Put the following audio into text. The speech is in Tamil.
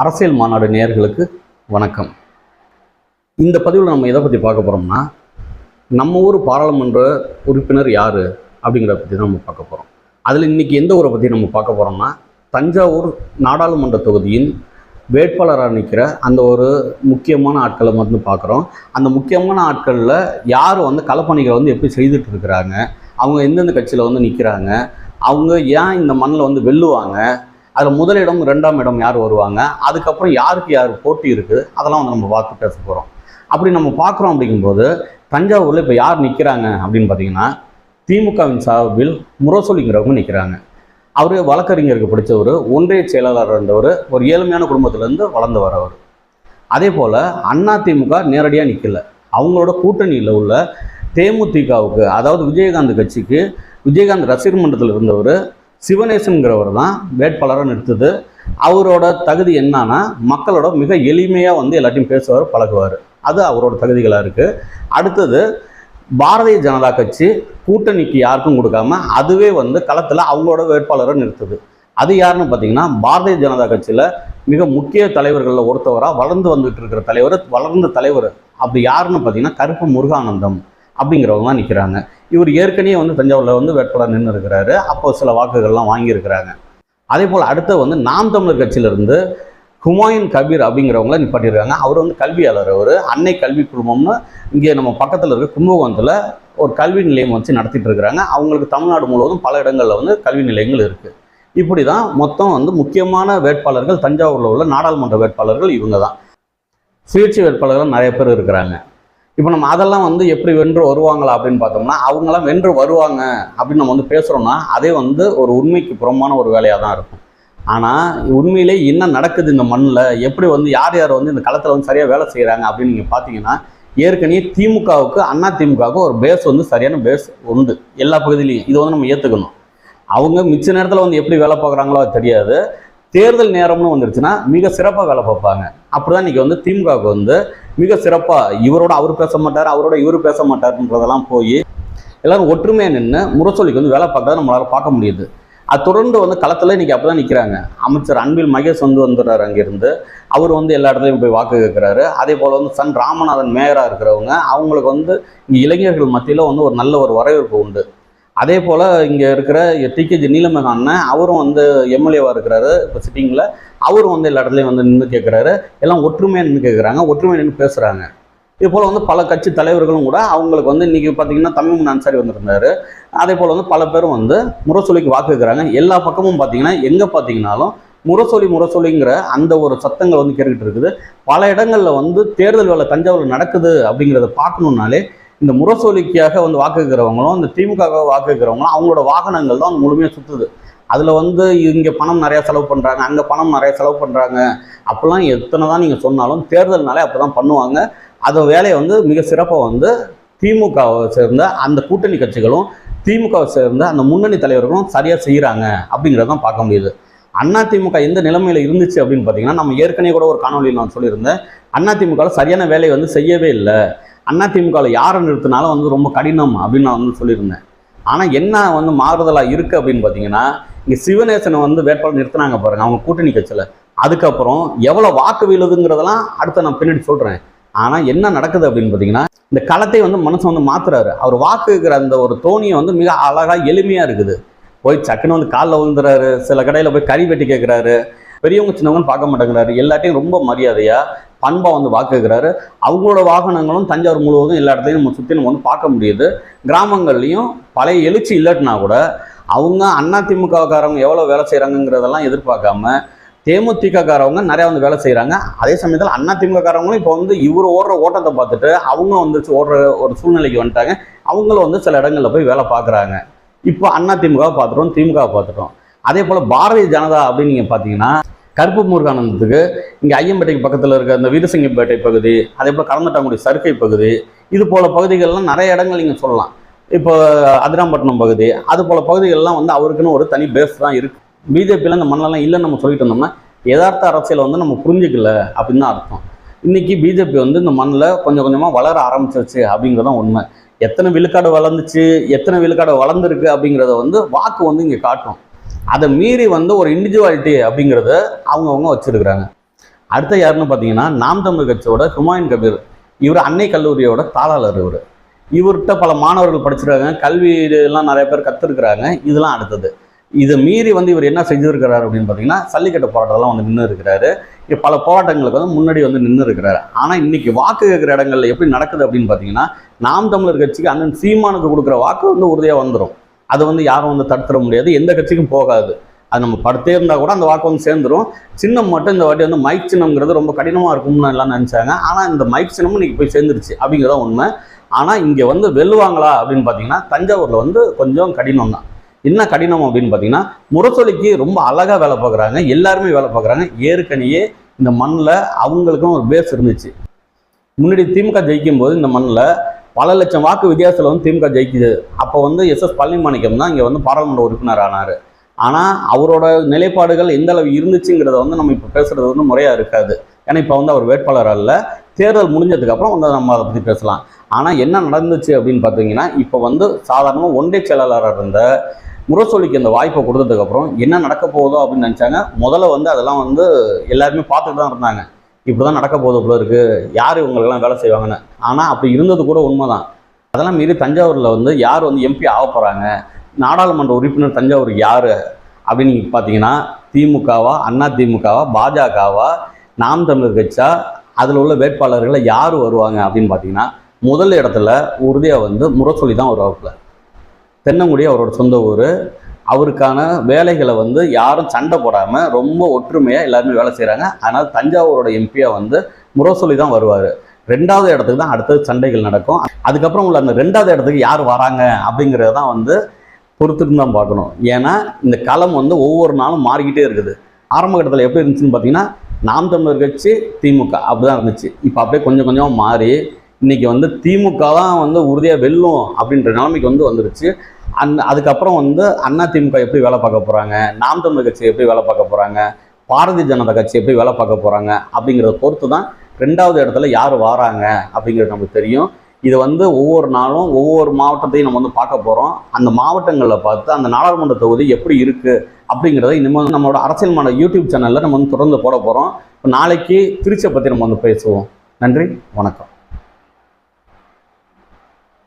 அரசியல் மாநாடு நேயர்களுக்கு வணக்கம். இந்த பதிவில் நம்ம எதை பற்றி பார்க்க போகிறோம்னா, நம்ம ஊர் பாராளுமன்ற உறுப்பினர் யார் அப்படிங்கிறத பற்றி தான் நம்ம பார்க்க போகிறோம். அதில் இன்றைக்கி எந்த ஊரை பற்றி நம்ம பார்க்க போகிறோம்னா, தஞ்சாவூர் நாடாளுமன்ற தொகுதியின் வேட்பாளராக நிற்கிற அந்த ஒரு முக்கியமான ஆட்களை வந்து பார்க்குறோம். அந்த முக்கியமான ஆட்களில் யார் வந்து களப்பணிகளை வந்து எப்படி செய்துட்டு இருக்கிறாங்க, அவங்க எந்தெந்த கட்சியில் வந்து நிற்கிறாங்க, அவங்க ஏன் இந்த மண்ணில் வந்து வெல்லுவாங்க, அதில் முதலிடம் ரெண்டாம் இடம் யார் வருவாங்க, அதுக்கப்புறம் யாருக்கு யார் போட்டி இருக்குது, அதெல்லாம் வந்து நம்ம பார்த்து பேச போகிறோம். அப்படி நம்ம பார்க்குறோம். அப்படிங்கும்போது தஞ்சாவூரில் இப்போ யார் நிற்கிறாங்க அப்படின்னு பார்த்தீங்கன்னா, திமுகவின் சார்பில் முரசொலிங்கிறவங்க நிற்கிறாங்க. அவர் வழக்கறிஞருக்கு படித்தவர், ஒன்றிய செயலாளர் இருந்தவர், ஒரு ஏழ்மையான குடும்பத்திலேருந்து வளர்ந்து வரவர். அதே போல் அதிமுக நேரடியாக நிற்கல, அவங்களோட கூட்டணியில் உள்ள தேமுதிகவுக்கு, அதாவது விஜயகாந்த் கட்சிக்கு, விஜயகாந்த் ரசிகர் மன்றத்தில் இருந்தவர் சிவனேசன்கிறவர் தான் வேட்பாளராக நிறுத்துது. அவரோட தகுதி என்னன்னா, மக்களோட மிக எளிமையாக வந்து எல்லாத்தையும் பேசுவார், பழகுவார். அது அவரோட தகுதிகளாக இருக்குது. அடுத்தது பாரதிய ஜனதா கட்சி கூட்டணிக்கு யாருக்கும் கொடுக்காம அதுவே வந்து களத்தில் அவங்களோட வேட்பாளரை நிறுத்துது. அது யாருன்னு பார்த்தீங்கன்னா, பாரதிய ஜனதா கட்சியில் மிக முக்கிய தலைவர்களில் ஒருத்தவராக வளர்ந்து வந்துட்டு இருக்கிற தலைவர், வளர்ந்த தலைவர். அப்படி யாருன்னு பார்த்தீங்கன்னா, கருப்பு முருகானந்தம் அப்படிங்கிறவங்க தான் நிற்கிறாங்க. இவர் ஏற்கனவே வந்து தஞ்சாவூரில் வந்து வேட்பாளர் நின்று இருக்கிறாரு. அப்போ சில வாக்குகள்லாம் வாங்கியிருக்கிறாங்க. அதே போல் அடுத்து வந்து நாம் தமிழர் கட்சியிலிருந்து ஹுமாயூன் கபீர் அப்படிங்கிறவங்கள நிப்பாட்டியிருக்காங்க. அவர் வந்து கல்வியாளர். அவர் அன்னை கல்வி குழுமம்னு இங்கே நம்ம பக்கத்தில் இருக்க கும்பகோணத்தில் ஒரு கல்வி நிலையம் வச்சு நடத்திட்டு இருக்கிறாங்க. அவங்களுக்கு தமிழ்நாடு முழுவதும் பல இடங்களில் வந்து கல்வி நிலையங்கள் இருக்குது. இப்படி தான் மொத்தம் வந்து முக்கியமான வேட்பாளர்கள் தஞ்சாவூரில் உள்ள நாடாளுமன்ற வேட்பாளர்கள் இவங்க தான். சுயேட்சை வேட்பாளர்கள் நிறைய பேர் இருக்கிறாங்க. இப்போ நம்ம அதெல்லாம் வந்து எப்படி வென்று வருவாங்களா அப்படின்னு பார்த்தோம்னா, அவங்களாம் வென்று வருவாங்க அப்படின்னு நம்ம வந்து பேசுகிறோம்னா, அதே வந்து ஒரு உண்மைக்கு புறம்பான ஒரு வேலையாக தான் இருக்கும். ஆனால் உண்மையிலே என்ன நடக்குது இந்த மண்ணில், எப்படி வந்து யார் யார் வந்து இந்த களத்தில் வந்து சரியாக வேலை செய்கிறாங்க அப்படின்னு நீங்கள் பார்த்தீங்கன்னா, ஏற்கனவே திமுகவுக்கு அதிமுகவுக்கு ஒரு பேஸ் வந்து சரியான பேஸ் உண்டு எல்லா பகுதியிலையும். இதை வந்து நம்ம ஏற்றுக்கணும். அவங்க மிச்ச நேரத்தில் வந்து எப்படி வேலை பார்க்குறாங்களோ அது தெரியாது. தேர்தல் நேரம்னு வந்துருச்சுன்னா மிக சிறப்பாக வேலை பார்ப்பாங்க. அப்படி தான் இன்றைக்கி வந்து திமுகவுக்கு வந்து மிக சிறப்பாக இவரோட அவர் பேச மாட்டார், அவரோட இவர் பேச மாட்டார்ன்றதெல்லாம் போய் எல்லோரும் ஒற்றுமையாக நின்று முரசொலிக்கு வந்து வேலை பார்க்கறத நம்மளால் பார்க்க முடியுது. அது தொடர்ந்து வந்து களத்தில் இன்றைக்கி அப்போ தான் நிற்கிறாங்க. அமைச்சர் அன்பில் மகேஷ் வந்து வந்துடுறாரு அங்கேருந்து. அவர் வந்து எல்லா இடத்துலையும் போய் வாக்கு கேட்குறாரு. அதே போல் வந்து சன் ராமநாதன் மேயராக இருக்கிறவங்க, அவங்களுக்கு வந்து இங்கே இளைஞர்கள் மத்தியில் வந்து ஒரு நல்ல ஒரு வரவேற்பு உண்டு. அதே போல் இங்கே இருக்கிற டிகேஜி நீலமேக அண்ணன், அவரும் வந்து எம்எல்ஏவாக இருக்கிறாரு இப்போ சிட்டிங்கில். அவரும் வந்து எல்லா இடத்துலையும் வந்து நின்று கேட்குறாரு. எல்லாம் ஒற்றுமையாக நின்று கேட்குறாங்க, ஒற்றுமையாக நின்று பேசுகிறாங்க. இது போல் வந்து பல கட்சி தலைவர்களும் கூட அவங்களுக்கு வந்து இன்றைக்கி பார்த்திங்கன்னா தமிழ் அன்சாரி வந்திருந்தார். அதே போல் வந்து பல பேரும் வந்து முரசொலிக்கு வாக்கு கேட்குறாங்க. எல்லா பக்கமும் பார்த்திங்கன்னா எங்கே பார்த்திங்கனாலும் முரசொலிங்கிற அந்த ஒரு சத்தங்கள் வந்து கேட்டுக்கிட்டு இருக்குது. பல இடங்களில் வந்து தேர்தல் வேலை தஞ்சாவூரில் நடக்குது அப்படிங்கிறத பார்க்கணுன்னாலே இந்த முரசொலிக்காக வந்து வாக்கு கேட்குறவங்களும், இந்த திமுக வாக்கு கேட்குறவங்களும் அவங்களோட வாகனங்கள் தான் முழுமையாக சுற்றுது. அதில் வந்து இங்கே பணம் நிறையா செலவு பண்ணுறாங்க, அங்கே பணம் நிறையா செலவு பண்ணுறாங்க, அப்போல்லாம் எத்தனை தான் நீங்கள் சொன்னாலும் தேர்தல்னாலே அப்போ தான் பண்ணுவாங்க. அந்த வேலையை வந்து மிக சிறப்பாக வந்து திமுகவை சேர்ந்த அந்த கூட்டணி கட்சிகளும் திமுகவை சேர்ந்த அந்த முன்னணி தலைவர்களும் சரியாக செய்கிறாங்க அப்படிங்கிறதான் பார்க்க முடியுது. அதிமுக எந்த நிலைமையில் இருந்துச்சு அப்படின்னு பார்த்தீங்கன்னா, நம்ம ஏற்கனவே கூட ஒரு காணொலியில் நான் சொல்லியிருந்தேன், அதிமுகவில் சரியான வேலையை வந்து செய்யவே இல்லை. அதிமுகவில் யாரை நிறுத்தினாலும் வந்து ரொம்ப கடினம் அப்படின்னு நான் வந்து சொல்லியிருந்தேன். ஆனால் என்ன வந்து மாறுதலாக இருக்குது அப்படின்னு பார்த்தீங்கன்னா, இங்கே சிவனேசனை வந்து வேட்பாளர் நிறுத்தினாங்க பாருங்கள் அவங்க கூட்டணி கட்சியில். அதுக்கப்புறம் எவ்வளோ வாக்கு வீழுதுங்கிறதெல்லாம் அடுத்த நான் பின்னாடி சொல்கிறேன். ஆனால் என்ன நடக்குது அப்படின்னு பார்த்தீங்கன்னா, இந்த களத்தை வந்து மனுஷன் வந்து மாற்றுறாரு. அவர் வாக்கு இருக்கிற அந்த ஒரு தோணியை வந்து மிக அழகாக எளிமையாக இருக்குது. போய் சக்குன்னு வந்து காலில் விழுந்துறாரு, சில கடையில் போய் கறி வெட்டி கேட்குறாரு, பெரியவங்க சின்னவங்கன்னு பார்க்க மாட்டேங்கிறாரு, எல்லாத்தையும் ரொம்ப மரியாதையாக பண்பாக வந்து வாக்கு கேட்குறாரு. அவங்களோட வாகனங்களும் தஞ்சாவூர் முழுவதும் எல்லா இடத்துலையும் நம்ம சுற்றி நம்ம வந்து பார்க்க முடியுது. கிராமங்கள்லையும் பழைய எழுச்சி இல்லைன்னா கூட அவங்க அதிமுகக்காரவங்க எவ்வளோ வேலை செய்கிறாங்கிறதெல்லாம் எதிர்பார்க்காம தேமுதிகக்காரவங்க நிறையா வந்து வேலை செய்கிறாங்க. அதே சமயத்தில் அதிமுகக்காரவங்களும் இப்போ வந்து இவர் ஓடுற ஓட்டத்தை பார்த்துட்டு அவங்க வந்து ஓடுற ஒரு சூழ்நிலைக்கு வந்துட்டாங்க. அவங்களும் வந்து சில இடங்களில் போய் வேலை பார்க்குறாங்க. இப்போ அதிமுகவை பார்த்துட்டோம், திமுகவை பார்த்துட்டோம். அதே போல் பாரதிய ஜனதா அப்படின்னு நீங்கள் பார்த்தீங்கன்னா, கருப்பு முருகானந்தத்துக்கு இங்கே ஐயம்பேட்டைக்கு பக்கத்தில் இருக்க இந்த வீரசிங்கப்பேட்டை பகுதி, அதே போல் கலந்தட்டாங்குடி சர்க்கை பகுதி, இது போல் பகுதிகள்லாம் நிறைய இடங்கள் நீங்கள் சொல்லலாம். இப்போ அதிராம்பட்டினம் பகுதி, அது போல் பகுதிகள்லாம் வந்து அவருக்குன்னு ஒரு தனி பேஸ் தான் இருக்குது. பிஜேபியில் இந்த மண்ணெல்லாம் இல்லைன்னு நம்ம சொல்லிட்டு இருந்தோம்னா யதார்த்த அரசியலை வந்து நம்ம புரிஞ்சிக்கல அப்படின்னு தான் அர்த்தம். இன்றைக்கி பிஜேபி வந்து இந்த மண்ணில் கொஞ்சம் கொஞ்சமாக வளர ஆரம்பிச்சிருச்சு அப்படிங்கிறதான் உண்மை. எத்தனை விழுக்காடு வளர்ந்துச்சு, எத்தனை விழுக்காடு வளர்ந்துருக்கு அப்படிங்கிறத வந்து வாக்கு வந்து இங்கே காட்டும். அதை மீறி வந்து ஒரு இண்டிவிஜுவாலிட்டி அப்படிங்கிறத அவங்கவுங்க வச்சுருக்கிறாங்க. அடுத்த யாருன்னு பார்த்தீங்கன்னா நாம் தமிழர் கட்சியோட ஹுமாயூன் கபீர். இவர் அன்னை கல்லூரியோட தாளாளர். இவர்கிட்ட பல மாணவர்கள் படிச்சிருக்காங்க, கல்வி எல்லாம் நிறைய பேர் கற்றுருக்குறாங்க. இதெல்லாம் அடுத்தது. இதை மீறி இவர் என்ன செஞ்சுருக்கிறாரு அப்படின்னு பார்த்தீங்கன்னா, சல்லிக்கட்டு போராட்டம்லாம் நின்று இருக்கிறாரு. பல போராட்டங்களுக்கு முன்னாடி நின்று இருக்கிறாரு. ஆனால் இன்னைக்கு வாக்கு கேட்குற இடங்கள்ல எப்படி நடக்குது அப்படின்னு பார்த்தீங்கன்னா, நாம் தமிழர் கட்சிக்கு அண்ணன் சீமானுக்கு கொடுக்குற வாக்கு உறுதியாக வந்துடும். அதை யாரும் தடுத்துட முடியாது, எந்த கட்சிக்கும் போகாது. அது நம்ம படுத்தே இருந்தால் கூட அந்த வாக்கு சேர்ந்துடும். சின்னம் மட்டும் இந்த வாட்டி மைக் சின்னம்ங்கிறது ரொம்ப கடினமாக இருக்கும்னு எல்லாம் நினச்சாங்க. ஆனால் இந்த மைக் சின்னமும் இன்னைக்கு போய் சேர்ந்துருச்சு அப்படிங்கிறத உண்மை. ஆனால் இங்கே வெல்லுவாங்களா அப்படின்னு பார்த்தீங்கன்னா, தஞ்சாவூரில் கொஞ்சம் கடினம் தான். என்ன கடினம் அப்படின்னு பார்த்தீங்கன்னா, முரசொலிக்கு ரொம்ப அழகாக வேலை பார்க்குறாங்க, எல்லாருமே வேலை பார்க்குறாங்க. ஏற்கனவே இந்த மண்ணில் அவங்களுக்கும் ஒரு பேஸ் இருந்துச்சு. முன்னாடி திமுக ஜெயிக்கும் போது இந்த மண்ணில் பல லட்சம் வாக்கு வித்தியாசத்தில் திமுக ஜெயிக்குது. அப்போ SS பழனிமாணிக்கம் தான் இங்கே பாராளுமன்ற உறுப்பினர் ஆனார். ஆனால் அவரோட நிலைப்பாடுகள் எந்த அளவு இருந்துச்சுங்கிறத நம்ம இப்போ பேசுகிறது முறையாக இருக்காது. ஏன்னா இப்போ அவர் வேட்பாளர் அல்ல. தேர்தல் முடிஞ்சதுக்கப்புறம் நம்ம அதை பற்றி பேசலாம். ஆனால் என்ன நடந்துச்சு அப்படின்னு பார்த்தீங்கன்னா, இப்போ சாதாரணமாக ஒன்றிய செயலாளராக இருந்த முரசொலிக்கு அந்த வாய்ப்பை கொடுத்ததுக்கப்புறம் என்ன நடக்க போகுதோ அப்படின்னு நினச்சாங்க. முதல்ல அதெல்லாம் எல்லாருமே பார்த்துட்டு தான் இருந்தாங்க. இப்படி தான் நடக்க போகுது போல இருக்குது, யார் இவங்களுக்கெல்லாம் வேலை செய்வாங்கன்னு. ஆனால் அப்படி இருந்தது கூட உண்மை தான். அதெல்லாம் மீறி தஞ்சாவூரில் யார் எம்பி ஆக போகிறாங்க, நாடாளுமன்ற உறுப்பினர் தஞ்சாவூருக்கு யார் அப்படின்னு பார்த்தீங்கன்னா, திமுகவா, அண்ணா திமுகவா, பாஜகவா, நாம் தமிழர் கட்சியா, அதில் உள்ள வேட்பாளர்களை யார் வருவாங்க அப்படின்னு பார்த்தீங்கன்னா, முதல் இடத்துல உறுதியாக முரசொலி தான் வருவாப்புல. தென்னங்குடி அவரோட சொந்த ஊர். அவருக்கான வேலைகளை யாரும் சண்டை போடாமல் ரொம்ப ஒற்றுமையாக எல்லாருமே வேலை செய்கிறாங்க. அதனால் தஞ்சாவூரோட எம்பியாக முரசொலி தான் வருவார். 2வது இடத்துக்கு தான் அடுத்தது சண்டைகள் நடக்கும். அதுக்கப்புறம் உள்ள அந்த 2வது இடத்துக்கு யார் வராங்க அப்படிங்கிறத தான் பொறுத்துட்டு தான் பார்க்கணும். ஏன்னா இந்த களம் ஒவ்வொரு நாளும் மாறிக்கிட்டே இருக்குது. ஆரம்ப கட்டத்தில் எப்படி இருந்துச்சுன்னு பார்த்தீங்கன்னா, நாம் தமிழர் கட்சி, திமுக அப்படி தான் இருந்துச்சு. இப்போ அப்படியே கொஞ்சம் கொஞ்சமாக மாறி இன்னைக்கு திமுக தான் உறுதியாக வெல்லும் அப்படின்ற நிலைமைக்கு வந்துருச்சு. அதுக்கப்புறம் அண்ணா திமுக எப்படி வேலை பார்க்க போகிறாங்க, நாம் தமிழர் கட்சி எப்படி வேலை பார்க்க போகிறாங்க, பாரதிய ஜனதா கட்சி எப்படி வேலை பார்க்க போகிறாங்க அப்படிங்கிறத பொறுத்து தான் 2வது இடத்துல யார் வராங்க அப்படிங்கிறது நமக்கு தெரியும். இது ஒவ்வொரு நாளும் ஒவ்வொரு மாவட்டத்தையும் நம்ம பார்க்க போகிறோம். அந்த மாவட்டங்களில் பார்த்து அந்த நாடாளுமன்ற தொகுதி எப்படி இருக்குது அப்படிங்கிறத இனிமேல் நம்மளோட அரசியல் மாட யூடியூப் சேனலில் நம்ம தொடர்ந்து போட போகிறோம். நாளைக்கு திருச்சியை பற்றி நம்ம பேசுவோம். நன்றி, வணக்கம்.